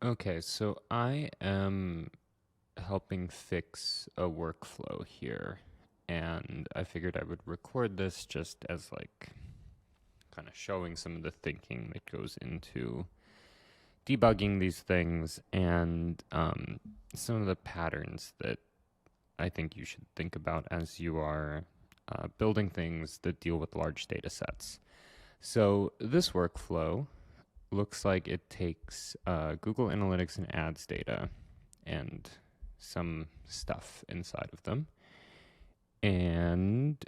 Okay, so I am helping fix a workflow here, and I figured I would record this just as like kind of showing some of the thinking that goes into debugging these things and some of the patterns that I think you should think about as you are building things that deal with large data sets. So this workflow looks like it takes Google Analytics and ads data and some stuff inside of them and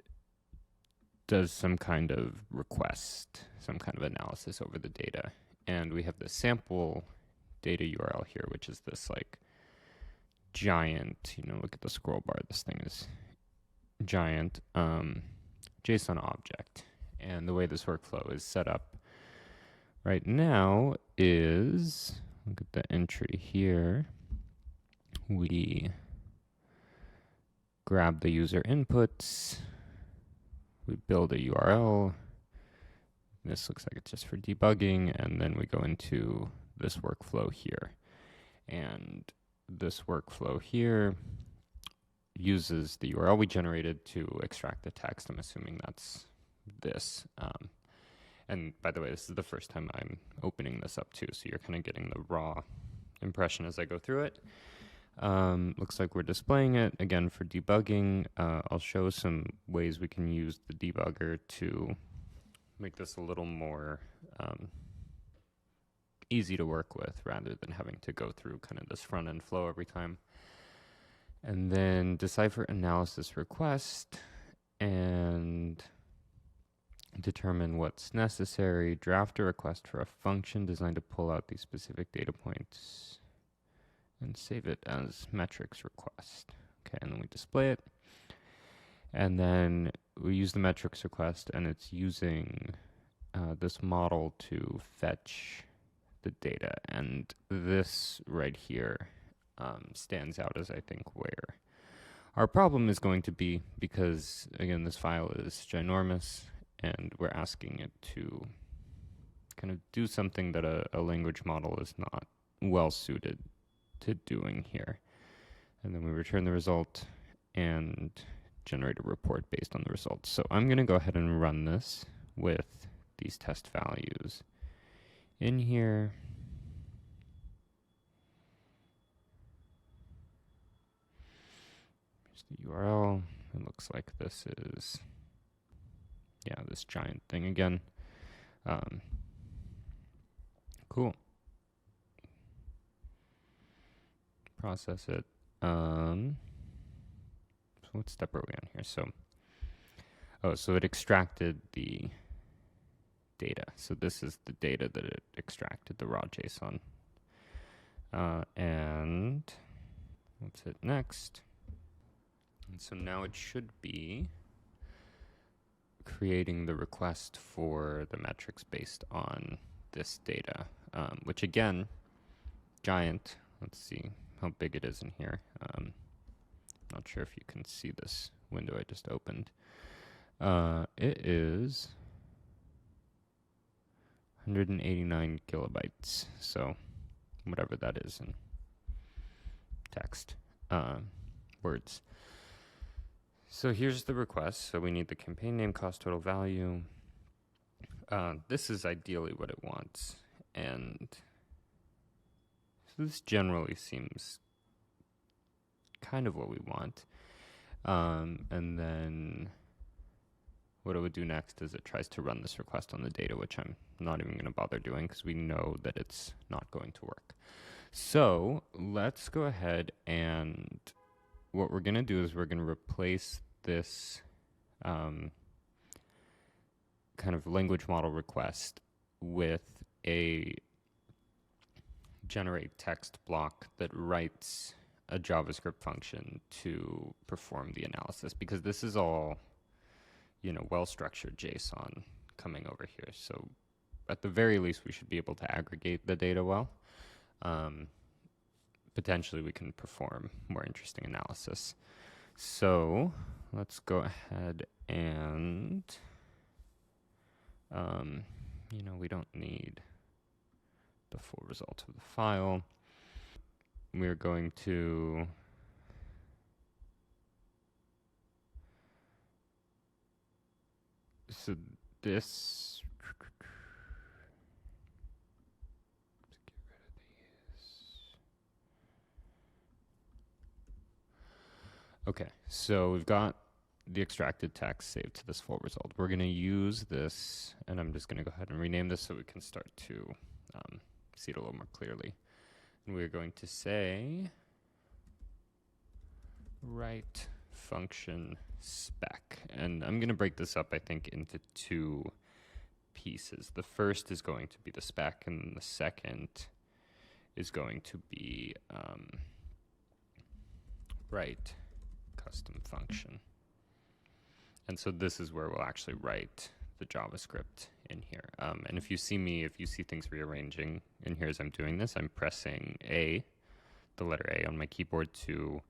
does some kind of request, some kind of analysis over the data. And we have the sample data URL here, which is this like giant, look at the scroll bar. This thing is giant JSON object. And the way this workflow is set up right now is, look at the entry here. We grab the user inputs, we build a URL. This looks like it's just for debugging, and then we go into this workflow here. And this workflow here uses the URL we generated to extract the text. I'm assuming that's this. And by the way, this is the first time I'm opening this up too, so you're kind of getting the raw impression as I go through it. Looks like we're displaying it again for debugging. I'll show some ways we can use the debugger to make this a little more easy to work with rather than having to go through kind of this front end flow every time. And then decipher analysis request and determine what's necessary. Draft a request for a function designed to pull out these specific data points and save it as metrics request. Okay, and then we display it. And then we use the metrics request, and it's using this model to fetch the data. And this right here stands out as I think where our problem is going to be, because again, this file is ginormous, and we're asking it to kind of do something that a language model is not well suited to doing here. And then we return the result and generate a report based on the results. So I'm going to go ahead and run this with these test values in here. Here's the URL. It looks like this is, yeah, this giant thing again. Cool. Process it. So what step are we on here? So it extracted the data. So this is the data that it extracted, the raw JSON. And let's hit next. And so now it should be creating the request for the metrics based on this data, which again, giant. Let's see how big it is in here. Not sure if you can see this window I just opened. It is 189 kilobytes, so whatever that is in text, words. So here's the request. So we need the campaign name, cost, total value. This is ideally what it wants, and so this generally seems kind of what we want. And then what it would do next is it tries to run this request on the data, which I'm not even going to bother doing because we know that it's not going to work. So let's go ahead, and what we're going to do is we're going to replace this kind of language model request with a generate text block that writes a JavaScript function to perform the analysis, because this is all, well-structured JSON coming over here. So at the very least, we should be able to aggregate the data well. Potentially, we can perform more interesting analysis. So let's go ahead and, we don't need the full result of the file. we're going to so this okay, so we've got the extracted text saved to this full result. We're going to use this, and I'm just going to go ahead and rename this so we can start to see it a little more clearly. And we're going to say write function spec. And I'm going to break this up, I think, into two pieces. The first is going to be the spec, and then the second is going to be write custom function. And so this is where we'll actually write the JavaScript in here. And if you see things rearranging in here as I'm doing this, I'm pressing A, the letter A on my keyboard to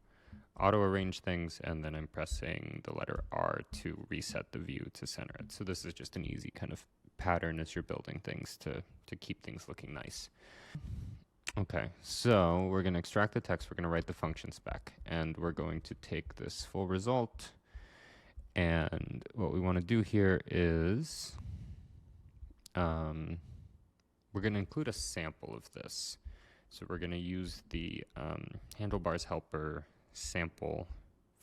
auto-arrange things, and then I'm pressing the letter R to reset the view to center it. So this is just an easy kind of pattern as you're building things to keep things looking nice. Okay, so we're going to extract the text, we're going to write the function spec, and we're going to take this full result, and what we want to do here is we're going to include a sample of this. So we're going to use the handlebars helper sample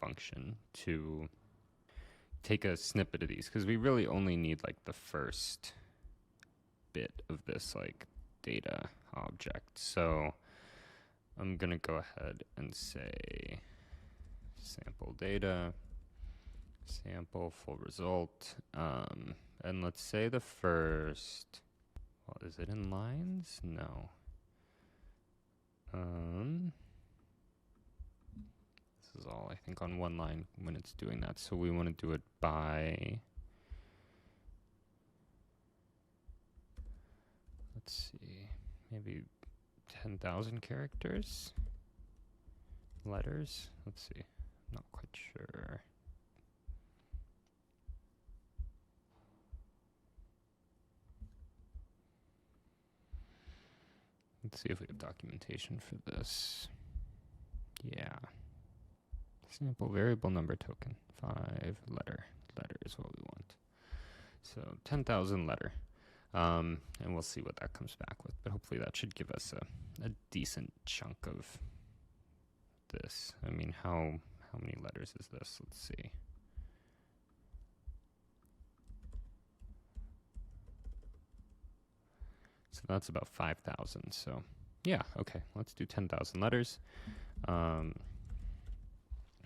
function to take a snippet of these, because we really only need like the first bit of this like data object. So I'm going to go ahead and say sample data, sample full result, and let's say the first, well, is it in lines? No. This is all, I think, on one line when it's doing that. So we want to do it by, let's see, maybe 10,000 characters, letters. Let's see, not quite sure. Let's see if we have documentation for this. Yeah. Sample variable number token. 5 letter is what we want. So 10,000 letter. And we'll see what that comes back with. But hopefully that should give us a decent chunk of this. I mean, how many letters is this? Let's see. So that's about 5,000. So yeah, okay, let's do 10,000 letters.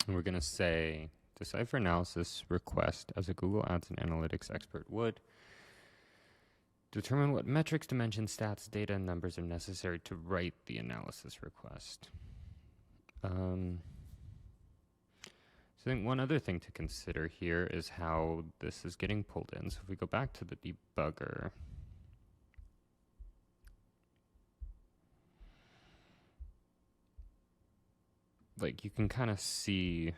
We're going to say decipher analysis request as a Google Ads and Analytics expert would. Determine what metrics, dimensions, stats, data, and numbers are necessary to write the analysis request. So I think one other thing to consider here is how this is getting pulled in. So if we go back to the debugger, like you can kind of see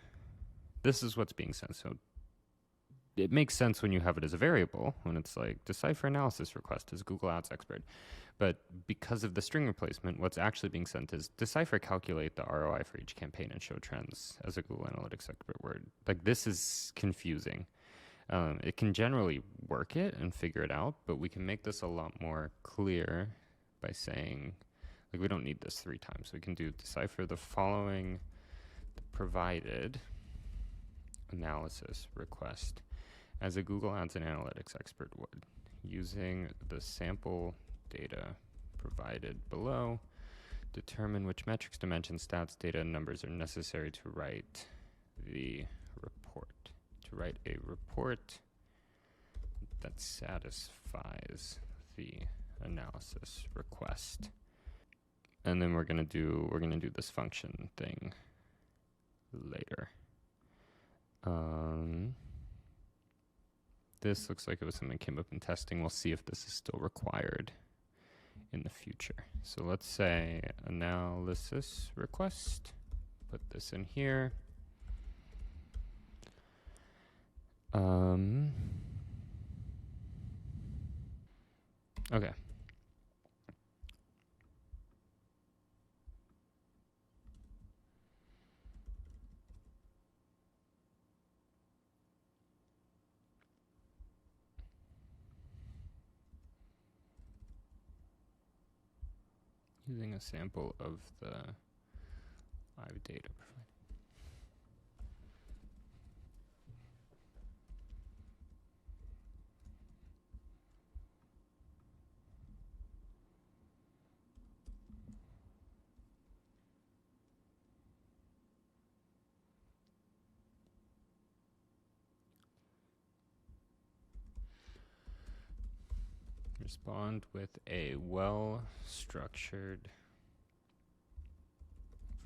this is what's being sent. So it makes sense when you have it as a variable, when it's like decipher analysis request as Google Ads expert. But because of the string replacement, what's actually being sent is decipher calculate the ROI for each campaign and show trends as a Google Analytics expert word. Like this is confusing. It can generally work it and figure it out, but we can make this a lot more clear by saying, like we don't need this 3 times. We can do decipher the following provided analysis request as a Google Ads and Analytics expert would, using the sample data provided below. Determine which metrics, dimensions, stats, data, and numbers are necessary to write the report. To write a report that satisfies the analysis request. And then we're gonna do this function thing later. This looks like it was something that came up in testing. We'll see if this is still required in the future. So let's say analysis request. Put this in here. Okay. using a sample of the live data provided. Respond with a well-structured,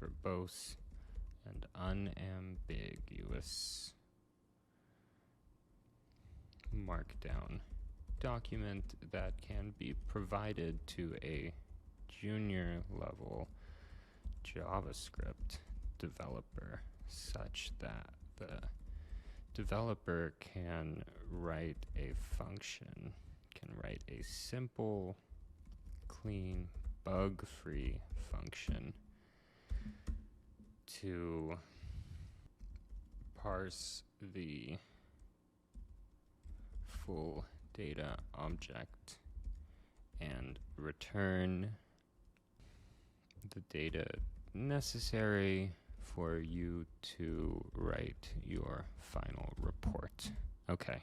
verbose, and unambiguous markdown document that can be provided to a junior level JavaScript developer such that the developer can write a function, can write a simple, clean, bug-free function to parse the full data object and return the data necessary for you to write your final report. Okay.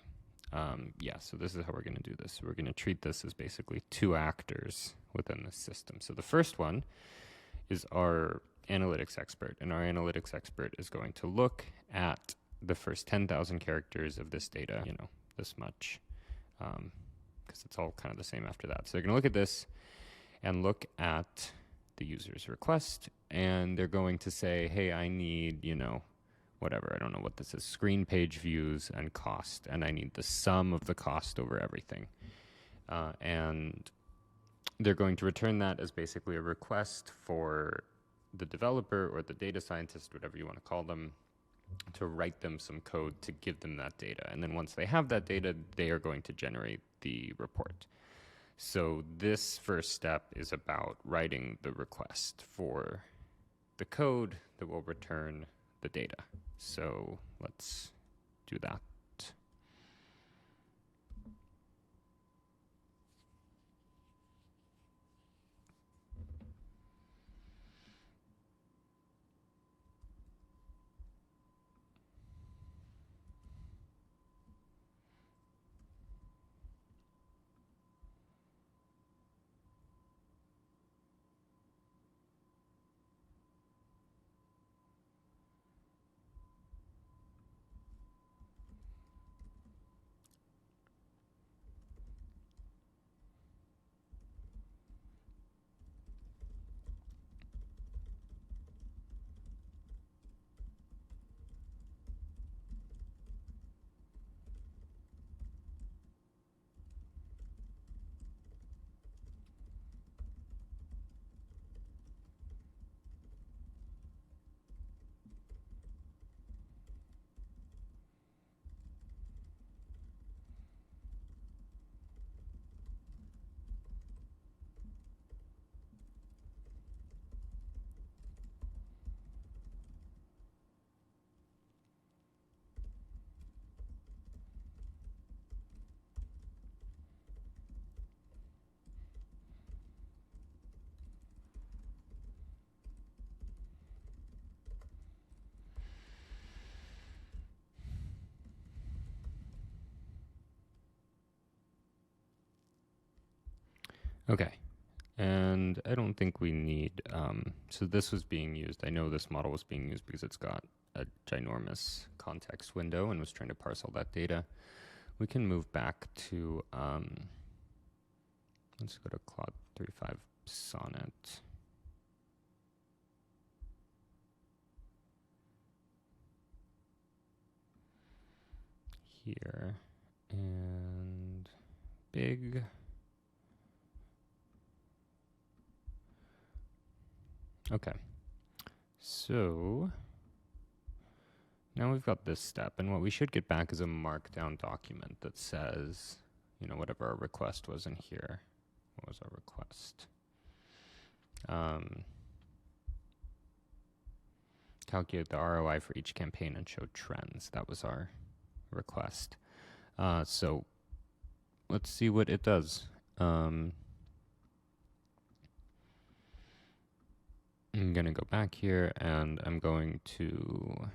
Yeah, so this is how we're going to do this. We're going to treat this as basically two actors within the system. So the first one is our analytics expert, and our analytics expert is going to look at the first 10,000 characters of this data, you know, this much, because it's all kind of the same after that. So they're going to look at this and look at the user's request, and they're going to say, hey, I need, you know, whatever, I don't know what this is, screen page views and cost, and I need the sum of the cost over everything. And they're going to return that as basically a request for the developer or the data scientist, whatever you want to call them, to write them some code to give them that data. And then once they have that data, they are going to generate the report. So this first step is about writing the request for the code that will return the data. So let's do that. Okay, and I don't think we need, so this was being used, I know this model was being used because it's got a ginormous context window and was trying to parse all that data. We can move back to, let's go to Claude 3.5 Sonnet. Here, and big. Okay, so now we've got this step, and what we should get back is a markdown document that says, you know, whatever our request was in here. What was our request? Calculate the ROI for each campaign and show trends. That was our request. So let's see what it does. going to go back here and I'm going to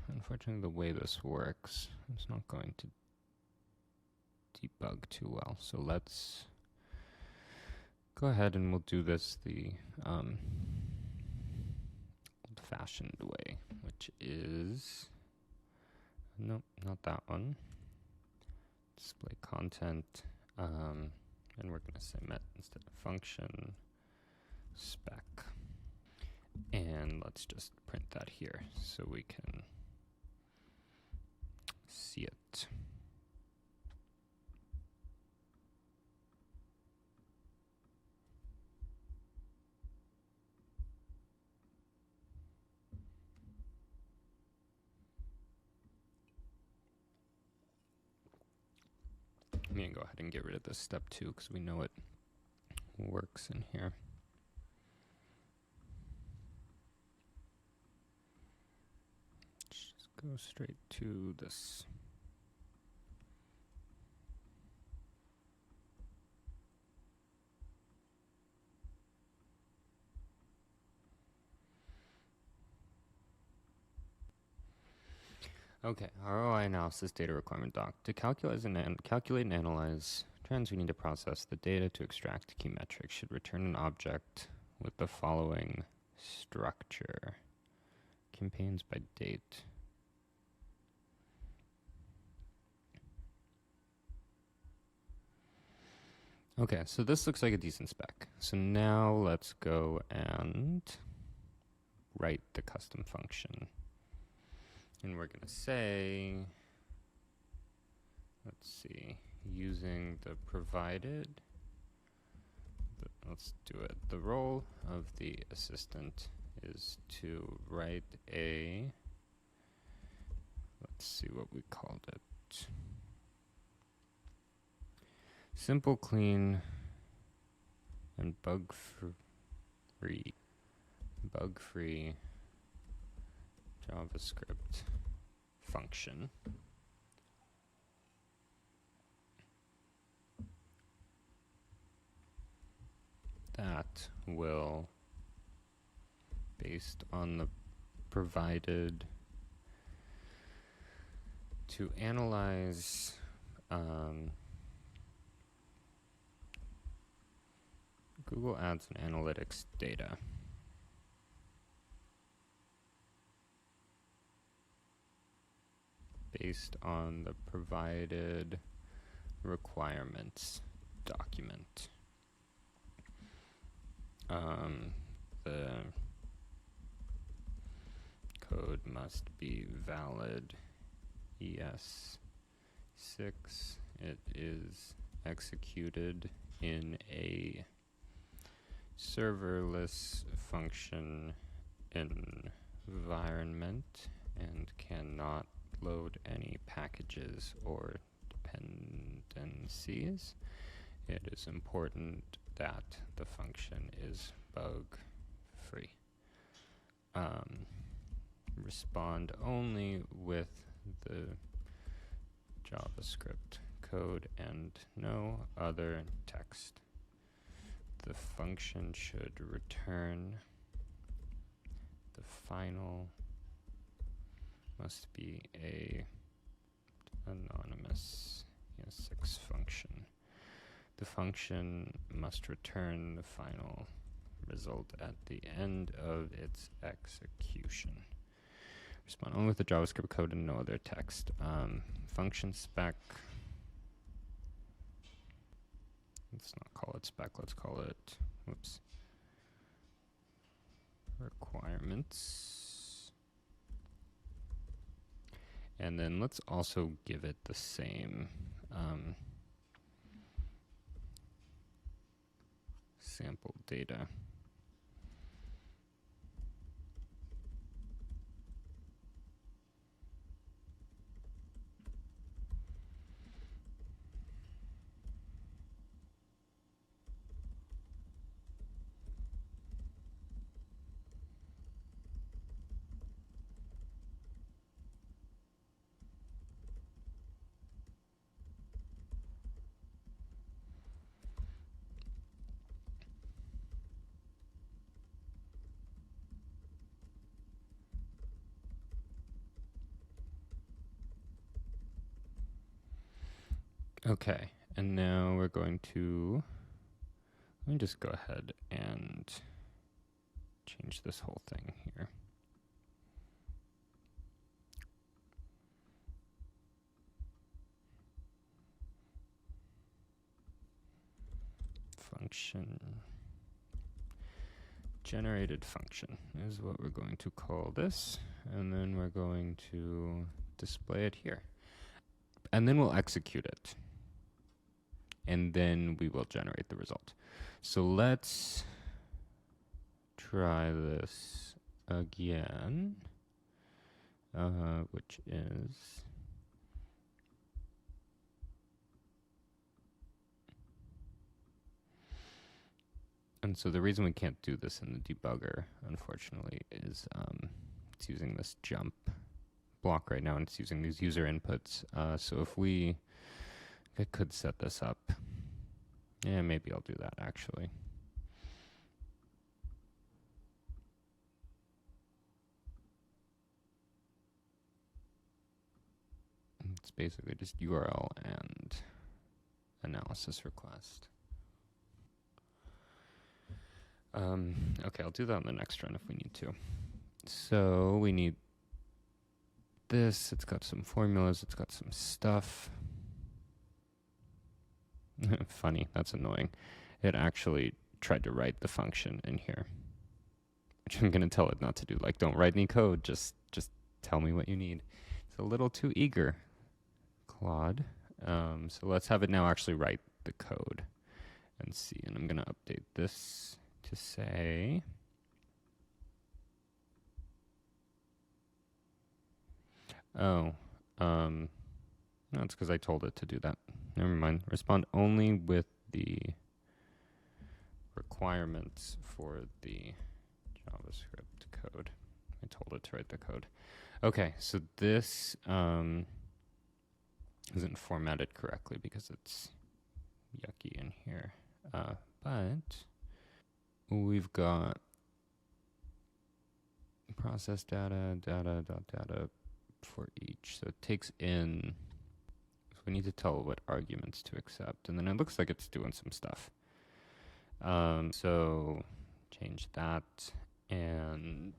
unfortunately the way this works, it's not going to debug too well. So let's go ahead and we'll do this the old-fashioned way, which is, nope, not that one. Display content, and we're going to say met instead of function spec. And let's just print that here so we can see it. I'm going to go ahead and get rid of this step 2 because we know it works in here. Just go straight to this. Okay, ROI analysis data requirement doc. To calculate and analyze trends, we need to process the data to extract key metrics. Should return an object with the following structure. Campaigns by date. Okay, so this looks like a decent spec. So now let's go and write the custom function. And we're going to say, let's see, using the provided, let's do it. The role of the assistant is to write a, let's see what we called it. Simple, clean, and bug-free JavaScript function. That will, based on the provided, to analyze Google Ads and Analytics data. Based on the provided requirements document. The code must be valid ES6. It is executed in a serverless function environment and cannot load any packages or dependencies. It is important that the function is bug-free. Respond only with the JavaScript code and no other text. The function should return the final must be a anonymous ES6 function. The function must return the final result at the end of its execution. Respond only with the JavaScript code and no other text. Function spec. Let's not call it spec, let's call it, whoops, requirements. And then let's also give it the same sample data. Okay, and now we're going to, let me just go ahead and change this whole thing here. Function, generated function is what we're going to call this. And then we're going to display it here. And then we'll execute it. And then we will generate the result. So let's try this again, which is, and so the reason we can't do this in the debugger, unfortunately, is it's using this jump block right now, and it's using these user inputs. So if I could set this up. Yeah, maybe I'll do that actually. It's basically just URL and analysis request. Okay, I'll do that on the next run if we need to. So we need this. It's got some formulas. It's got some stuff. Funny, that's annoying. It actually tried to write the function in here, which I'm going to tell it not to do. Like, don't write any code. Just tell me what you need. It's a little too eager, Claude. So let's have it now actually write the code and see. And I'm going to update this to say, no, it's because I told it to do that. Never mind. Respond only with the requirements for the JavaScript code. I told it to write the code. Okay, so this isn't formatted correctly because it's yucky in here. But we've got process data for each. So it takes in, so we need to tell what arguments to accept. And then it looks like it's doing some stuff. So change that and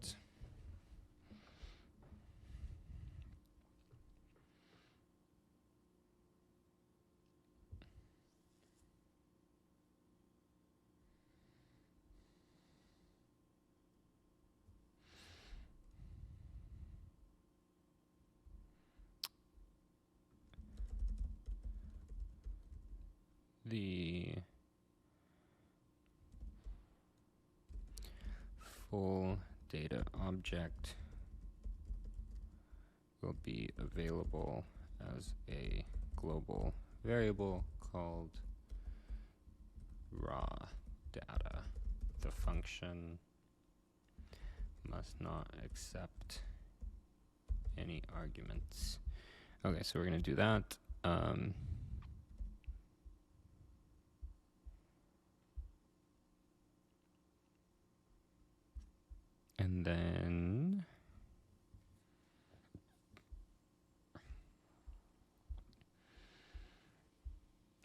the full data object will be available as a global variable called raw data. The function must not accept any arguments. Okay, so we're going to do that. And then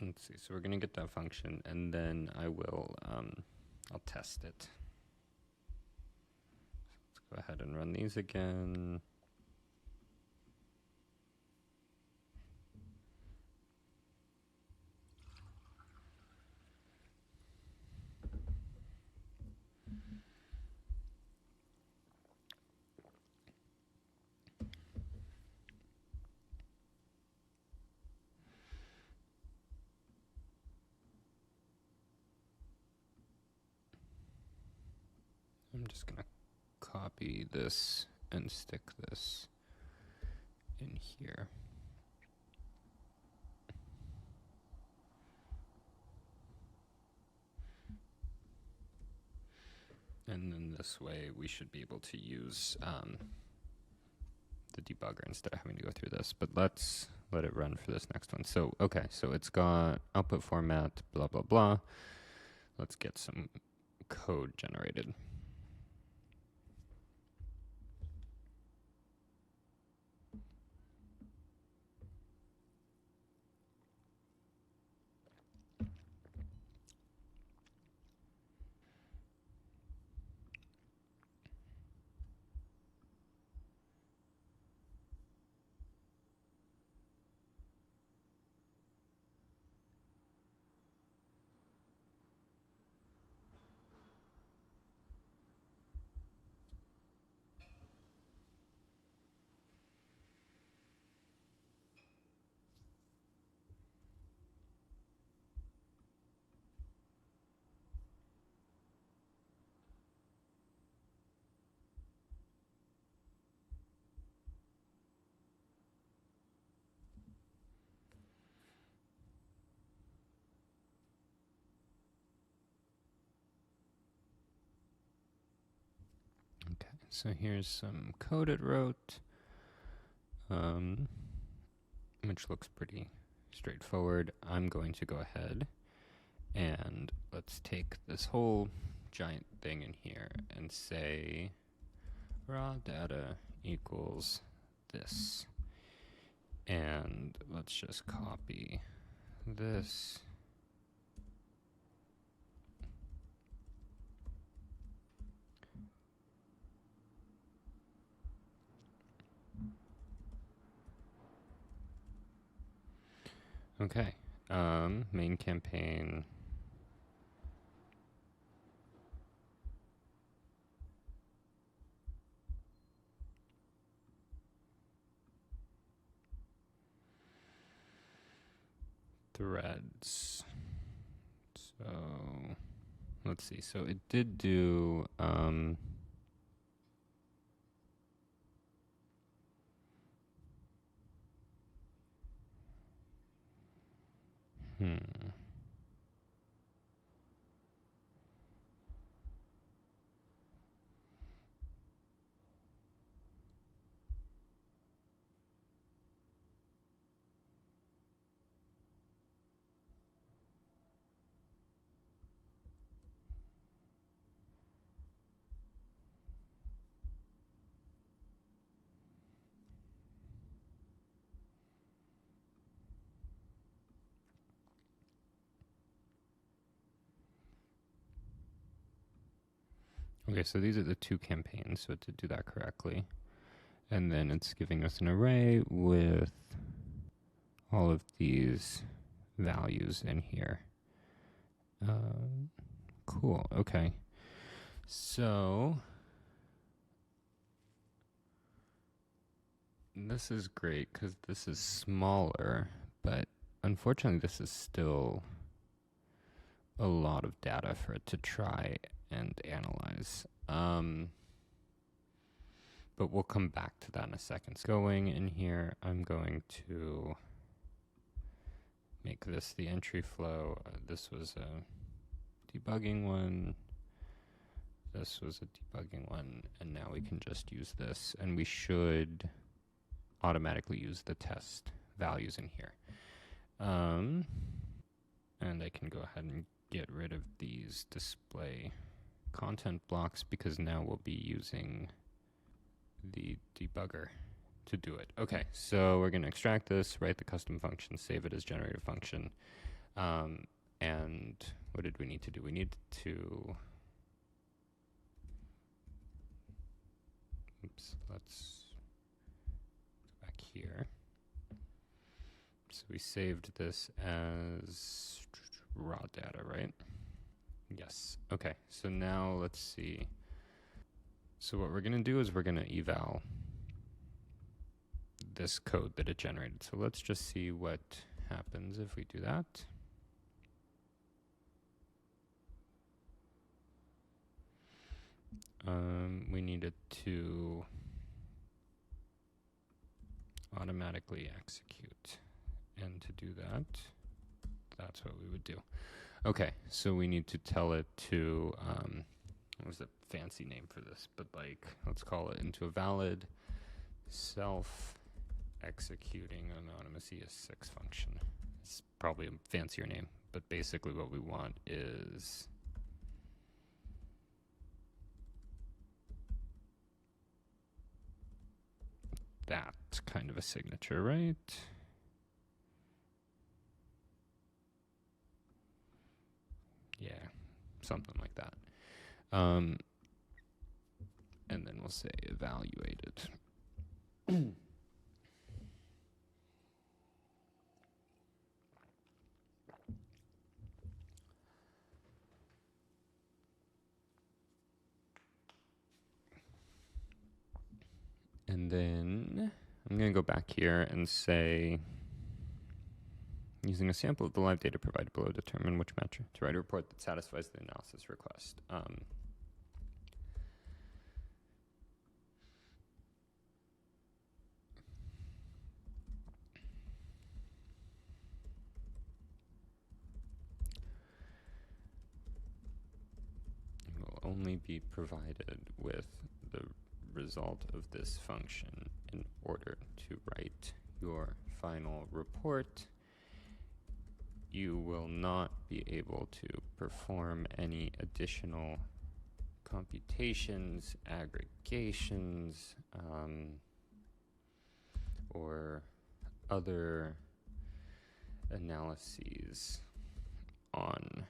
let's see. So we're going to get that function, and then I will I'll test it. So let's go ahead and run these again. I'm just going to copy this and stick this in here. And then this way we should be able to use the debugger instead of having to go through this. But let's let it run for this next one. So, okay, so it's got output format, blah, blah, blah. Let's get some code generated. so here's some code it wrote, which looks pretty straightforward. I'm going to go ahead and let's take this whole giant thing in here and say raw data equals this. And let's just copy this. Okay, main campaign. Threads. So let's see. So it did do okay, so these are the two campaigns, so to do that correctly. And then it's giving us an array with all of these values in here. Cool, okay. So this is great because this is smaller, but unfortunately this is still a lot of data for it to try and analyze. But we'll come back to that in a second. So going in here, I'm going to make this the entry flow. This was a debugging one. This was a debugging one. And now we can just use this. And we should automatically use the test values in here. And I can go ahead and get rid of these display content blocks because now we'll be using the debugger to do it. Okay, so we're going to extract this, write the custom function, save it as generator function. And what did we need to do? We need to, let's go back here. So we saved this as raw data, right? Yes. Okay, so now let's see. So what we're going to do is we're going to eval this code that it generated. So let's just see what happens if we do that. We need it to automatically execute. And to do that, that's what we would do. Okay, so we need to tell it to, what was the fancy name for this? But like, let's call it into a valid self-executing anonymous ES6 function. It's probably a fancier name, but basically what we want is that kind of a signature, right? Yeah, something like that. And then we'll say evaluated. And then I'm going to go back here and say, using a sample of the live data provided below, determine which metric to write a report that satisfies the analysis request. Will only be provided with the result of this function in order to write your final report, you will not be able to perform any additional computations, aggregations, or other analyses on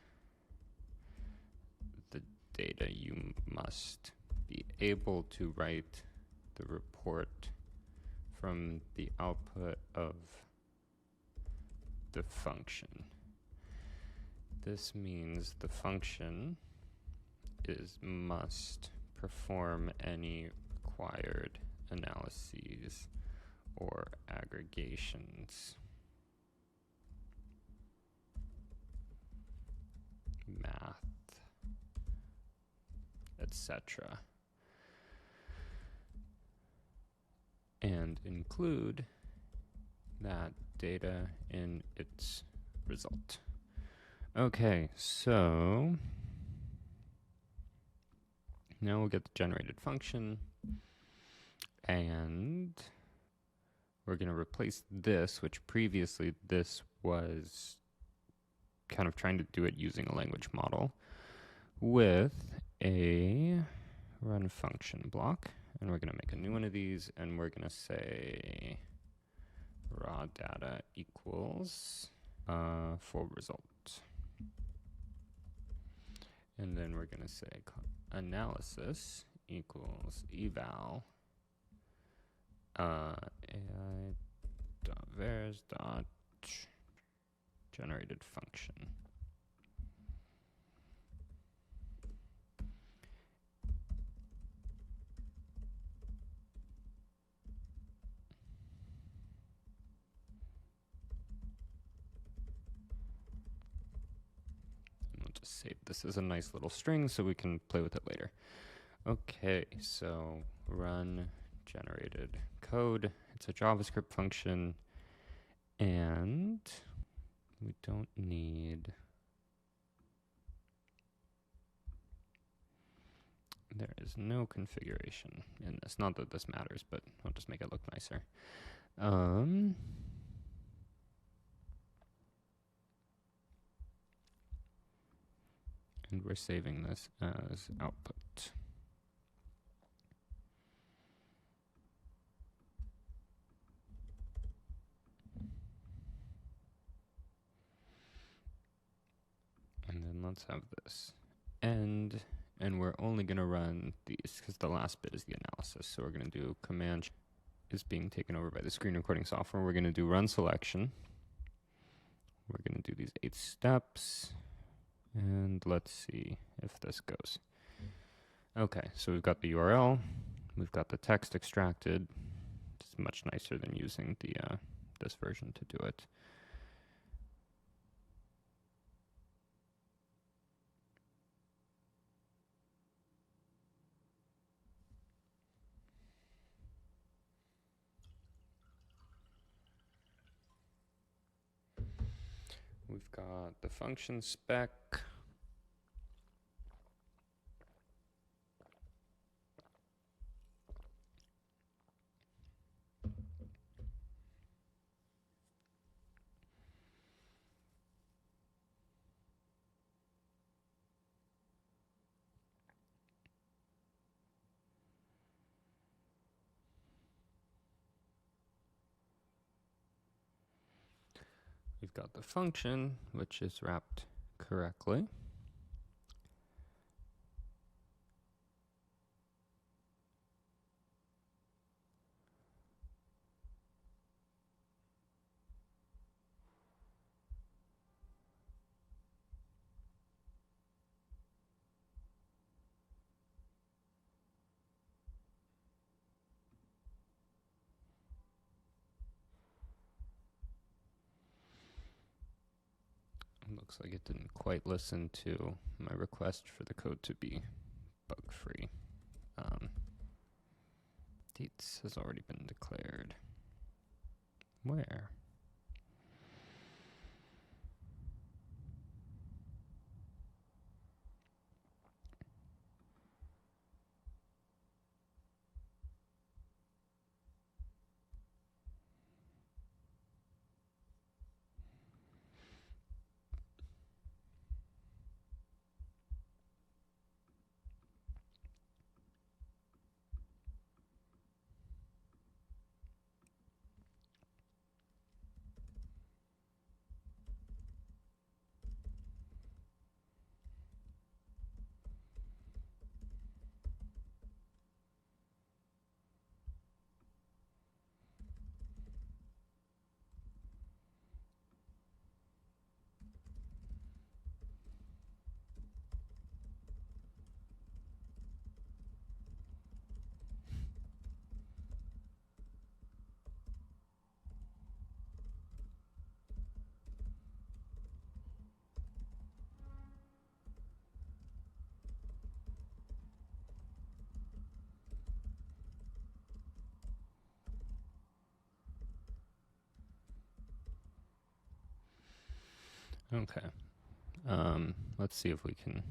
the data. You must be able to write the report from the output of the function. This means the function must perform any required analyses or aggregations, math, etc., and include that data in its result. Okay, so now we'll get the generated function, and we're going to replace this, which previously this was kind of trying to do it using a language model, with a run function block. And we're going to make a new one of these, and we're going to say raw data equals for result. And then we're going to say analysis equals eval AI.vars dot generated function. Save this as a nice little string so we can play with it later. Okay, so run generated code. It's a JavaScript function, and we don't need, there is no configuration in this. Not that this matters, but I'll just make it look nicer. And we're saving this as output. And then let's have this end, and we're only going to run these because the last bit is the analysis. So we're going to do command is being taken over by the screen recording software. We're going to do run selection. We're going to do these 8 steps. And let's see if this goes. Okay, so we've got the URL, we've got the text extracted. It's much nicer than using the this version to do it. We've got the function spec. We've got the function, which is wrapped correctly. Looks like it didn't quite listen to my request for the code to be bug-free. Dates has already been declared. Where? Okay. Let's see if we can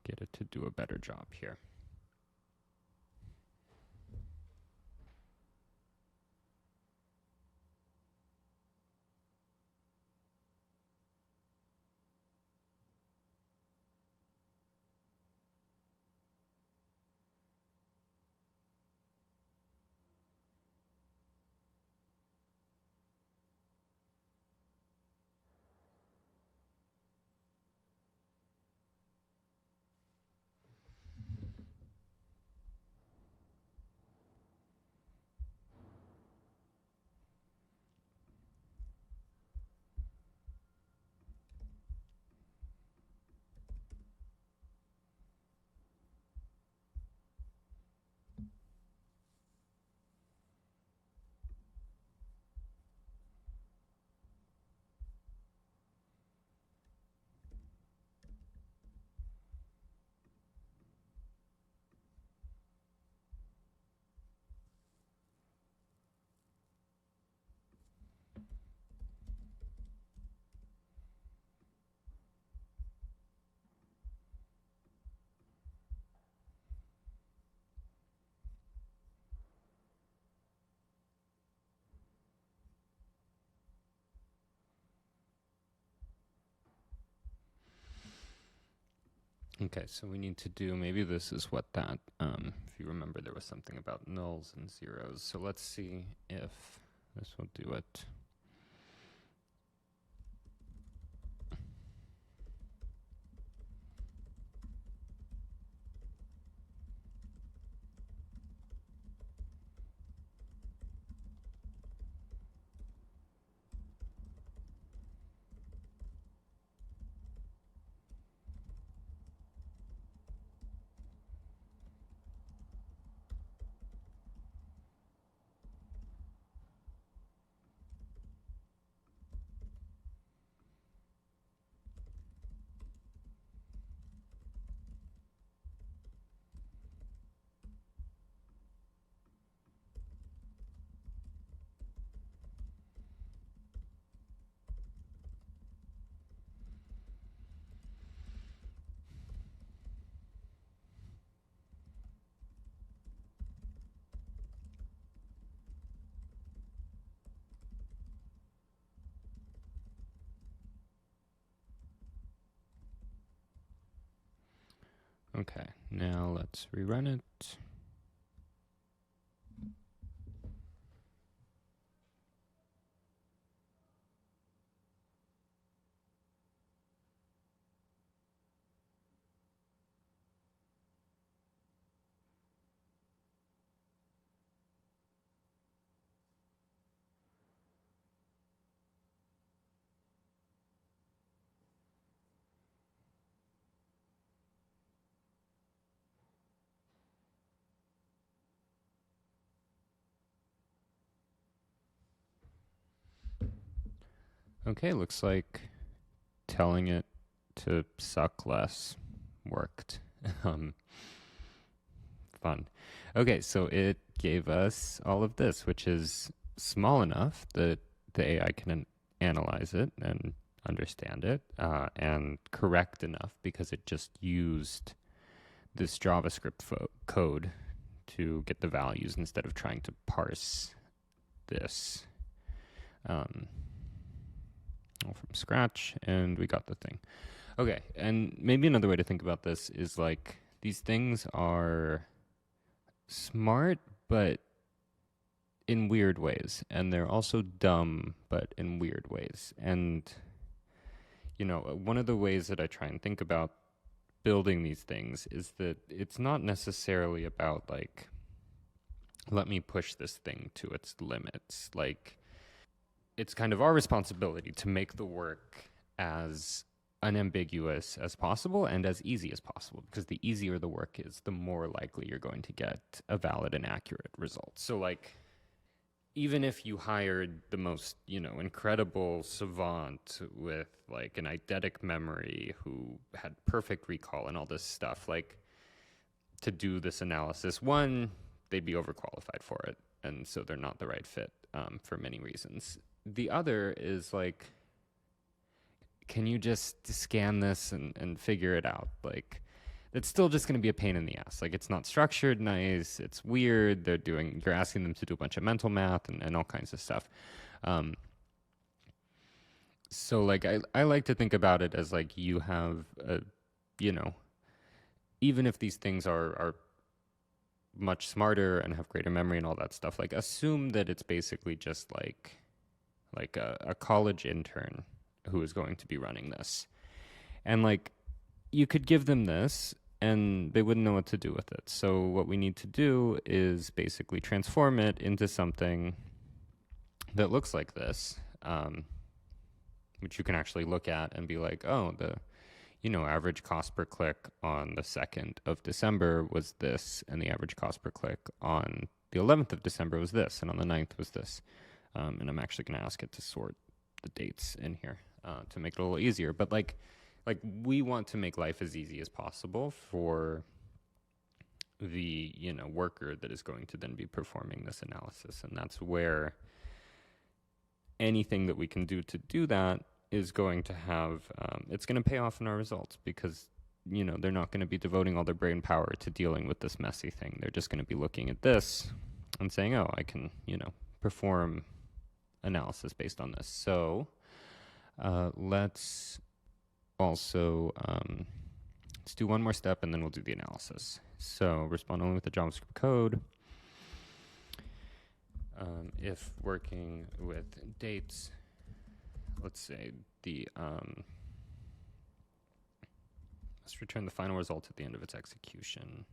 get it to do a better job here. Okay, so we need to do, maybe this is what that, if you remember, there was something about nulls and zeros. So let's see if this will do it. Okay, now let's rerun it. Okay, looks like telling it to suck less worked. um, Fun. Okay, so it gave us all of this, which is small enough that the AI can analyze it and understand it, and correct enough because it just used this JavaScript code to get the values instead of trying to parse this all from scratch, and we got the thing. Okay, and maybe another way to think about this is like these things are smart, but in weird ways, and they're also dumb, but in weird ways. And you know, one of the ways that I try and think about building these things is that it's not necessarily about like, let me push this thing to its limits. Like, it's kind of our responsibility to make the work as unambiguous as possible and as easy as possible, because the easier the work is, the more likely you're going to get a valid and accurate result. So like, even if you hired the most, you know, incredible savant with like an eidetic memory who had perfect recall and all this stuff, like to do this analysis, one, they'd be overqualified for it. And so they're not the right fit for many reasons. The other is like, can you just scan this and figure it out? Like, it's still just going to be a pain in the ass. Like, it's not structured nice. It's weird. You're asking them to do a bunch of mental math and all kinds of stuff. So like, I like to think about it as like you have a, you know, even if these things are much smarter and have greater memory and all that stuff, like assume that it's basically just like a college intern who is going to be running this. And like, you could give them this and they wouldn't know what to do with it. So what we need to do is basically transform it into something that looks like this, which you can actually look at and be like, oh, the average cost per click on the 2nd of December was this, and the average cost per click on the 11th of December was this, and on the 9th was this. And I'm actually going to ask it to sort the dates in here to make it a little easier. But like we want to make life as easy as possible for the worker that is going to then be performing this analysis, and that's where anything that we can do to do that is going to have it's going to pay off in our results, because they're not going to be devoting all their brain power to dealing with this messy thing. They're just going to be looking at this and saying, oh, I can perform analysis based on this. So let's also let's do one more step and then we'll do the analysis. So respond only with the JavaScript code. If working with dates, let's say let's return the final result at the end of its execution.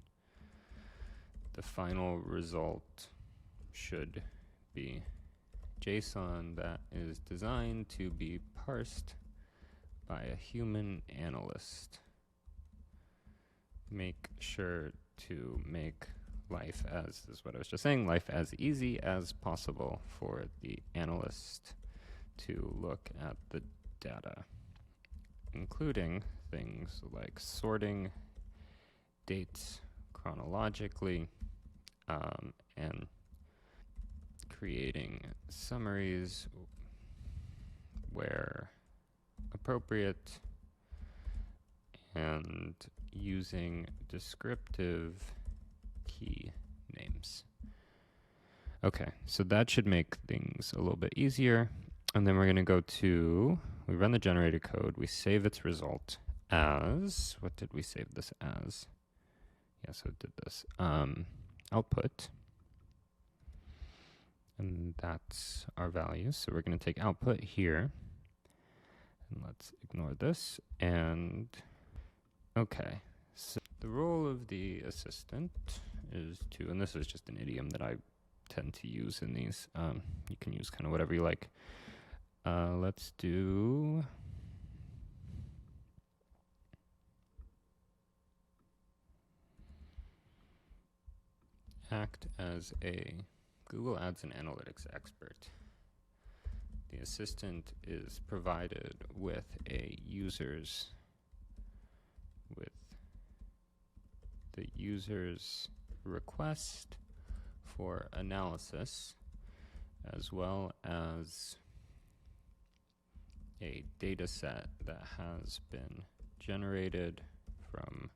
The final result should be JSON that is designed to be parsed by a human analyst. Make sure to make life as easy as possible for the analyst to look at the data, including things like sorting dates chronologically, and creating summaries where appropriate, and using descriptive key names. Okay, so that should make things a little bit easier. And then we're going to we run the generated code, we save its result as, what did we save this as? Yeah, so it did this. Output. And that's our value. So we're going to take output here. And let's ignore this. And okay, so the role of the assistant is to, and this is just an idiom that I tend to use in these. You can use kind of whatever you like. Let's do act as a Google Ads and Analytics expert. The assistant is provided with the user's request for analysis, as well as a data set that has been generated from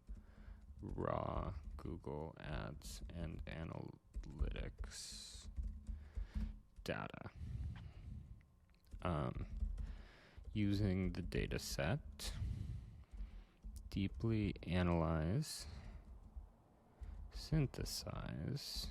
raw Google Ads and Analytics data. Using the data set, deeply analyze, synthesize,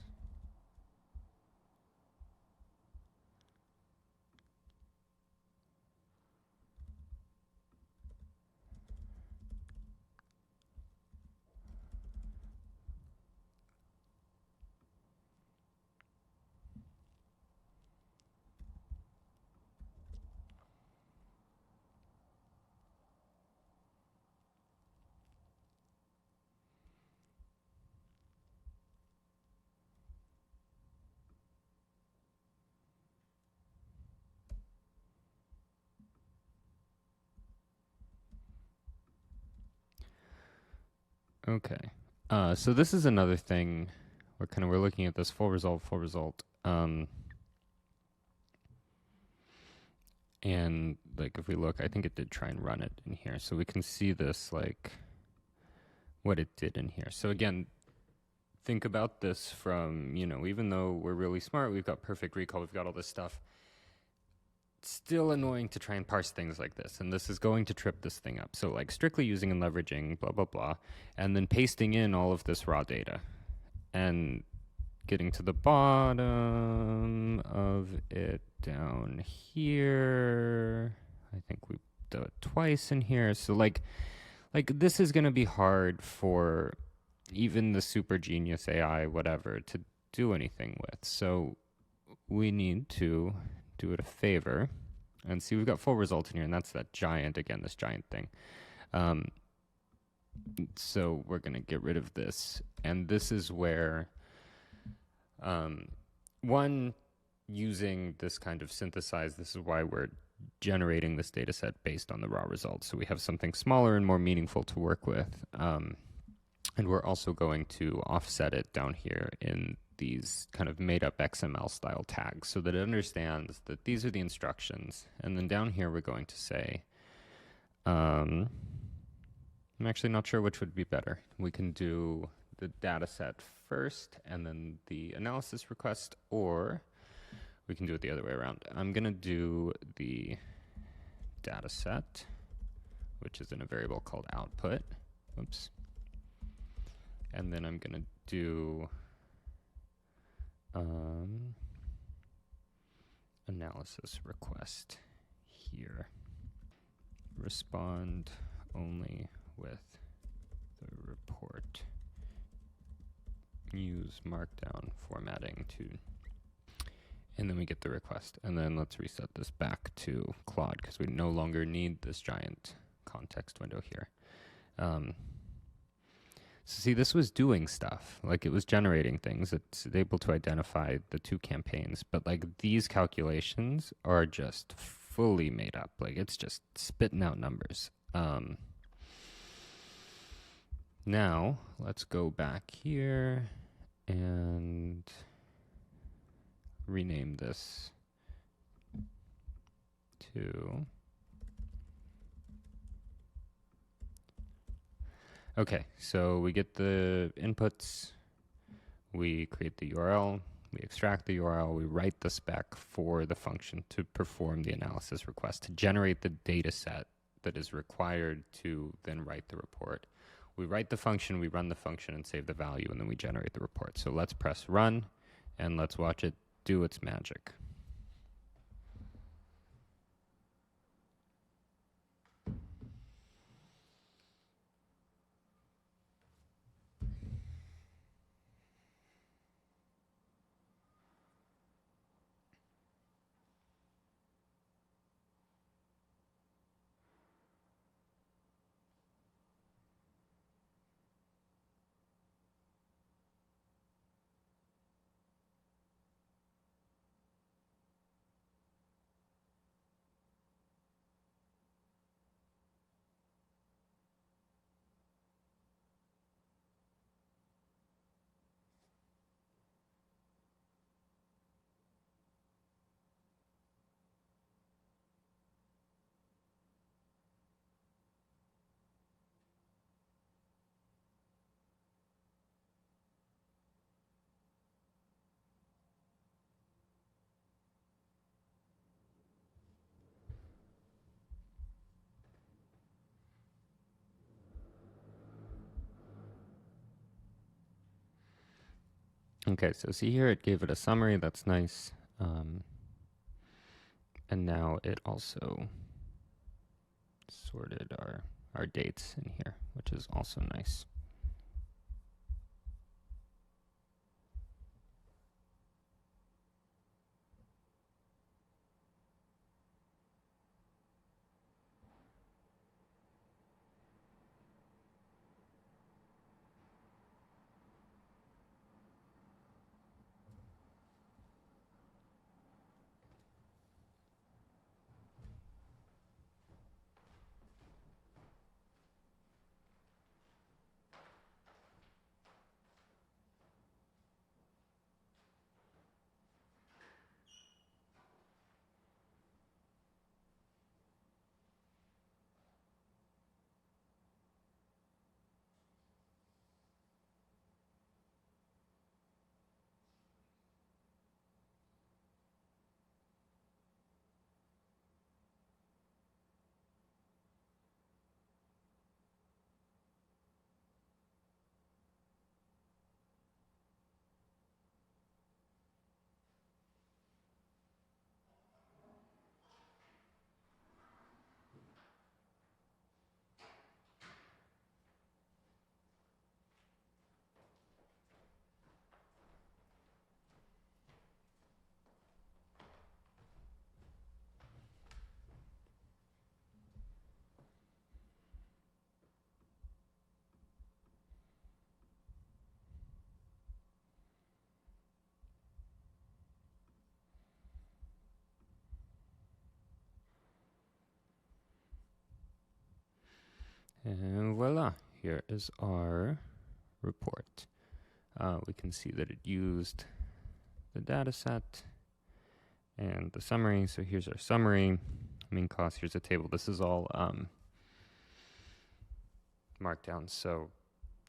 okay. So this is another thing where we're looking at this full result. And like if we look, I think it did try and run it in here. So we can see this, like what it did in here. So again, think about this from, you know, even though we're really smart, we've got perfect recall, we've got all this stuff, it's still annoying to try and parse things like this. And this is going to trip this thing up. So like strictly using and leveraging, blah, blah, blah, and then pasting in all of this raw data and getting to the bottom of it down here. I think we do it twice in here. So like this is going to be hard for even the super genius AI, whatever, to do anything with. So we need to do it a favor and see, we've got full result in here, and that's that giant, again, this giant thing. So we're going to get rid of this. And this is where, one, using this kind of synthesize, this is why we're generating this data set based on the raw results. So we have something smaller and more meaningful to work with. And we're also going to offset it down here in these kind of made up XML style tags so that it understands that these are the instructions. And then down here, we're going to say, I'm actually not sure which would be better. We can do the data set first and then the analysis request, or we can do it the other way around. I'm going to do the data set, which is in a variable called output. Oops. And then I'm going to do analysis request here. Respond only with the report. Use markdown formatting to, and then we get the request. And then let's reset this back to Claude because we no longer need this giant context window here. So see, this was doing stuff, like it was generating things. It's able to identify the two campaigns, but like these calculations are just fully made up. Like it's just spitting out numbers. Now let's go back here and rename this to, okay, so we get the inputs, we create the URL, we extract the URL, we write the spec for the function to perform the analysis request, to generate the data set that is required to then write the report. We write the function, we run the function and save the value, and then we generate the report. So let's press run, and let's watch it do its magic. Okay, so see here, it gave it a summary. That's nice. And now it also sorted our dates in here, which is also nice. And voila, here is our report. We can see that it used the data set and the summary. So here's our summary, mean cost, here's a table. This is all markdown. So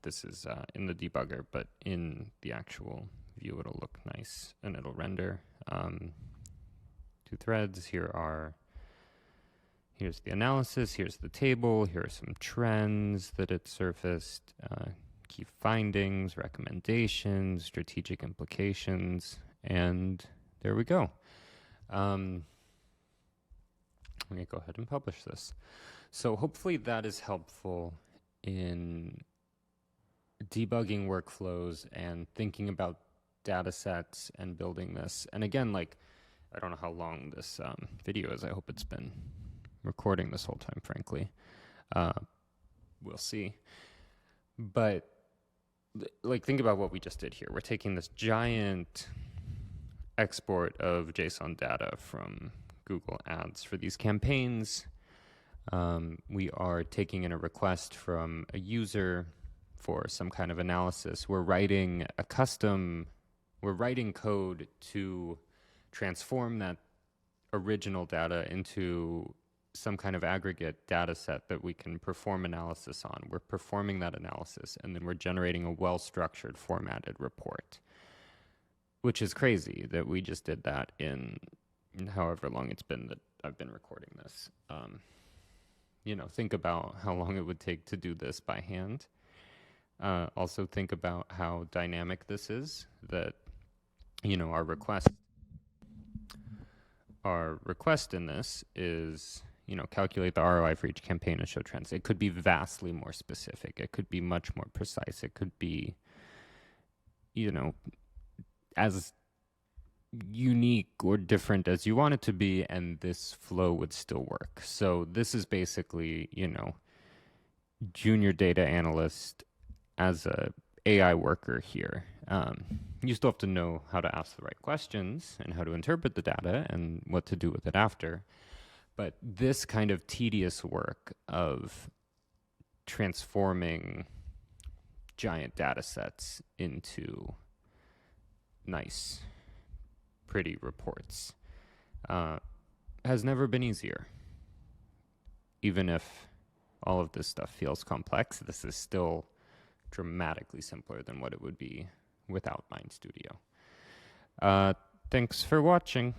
this is in the debugger, but in the actual view, it'll look nice and it'll render. 2 threads. Here's the analysis, here's the table, here are some trends that it surfaced, key findings, recommendations, strategic implications, and there we go. Let me go ahead and publish this. So hopefully that is helpful in debugging workflows and thinking about data sets and building this. And again, like, I don't know how long this video is. I hope it's been recording this whole time, frankly. We'll see. But like, think about what we just did here. We're taking this giant export of JSON data from Google Ads for these campaigns. We are taking in a request from a user for some kind of analysis. We're writing code to transform that original data into some kind of aggregate data set that we can perform analysis on. We're performing that analysis, and then we're generating a well-structured, formatted report, which is crazy that we just did that in however long it's been that I've been recording this. Think about how long it would take to do this by hand. Also think about how dynamic this is, that, our request in this is, calculate the ROI for each campaign and show trends. It could be vastly more specific. It could be much more precise. It could be, as unique or different as you want it to be, and this flow would still work. So this is basically, junior data analyst as a AI worker here. You still have to know how to ask the right questions and how to interpret the data and what to do with it after. But this kind of tedious work of transforming giant data sets into nice, pretty reports has never been easier. Even if all of this stuff feels complex, this is still dramatically simpler than what it would be without Mind Studio. Thanks for watching.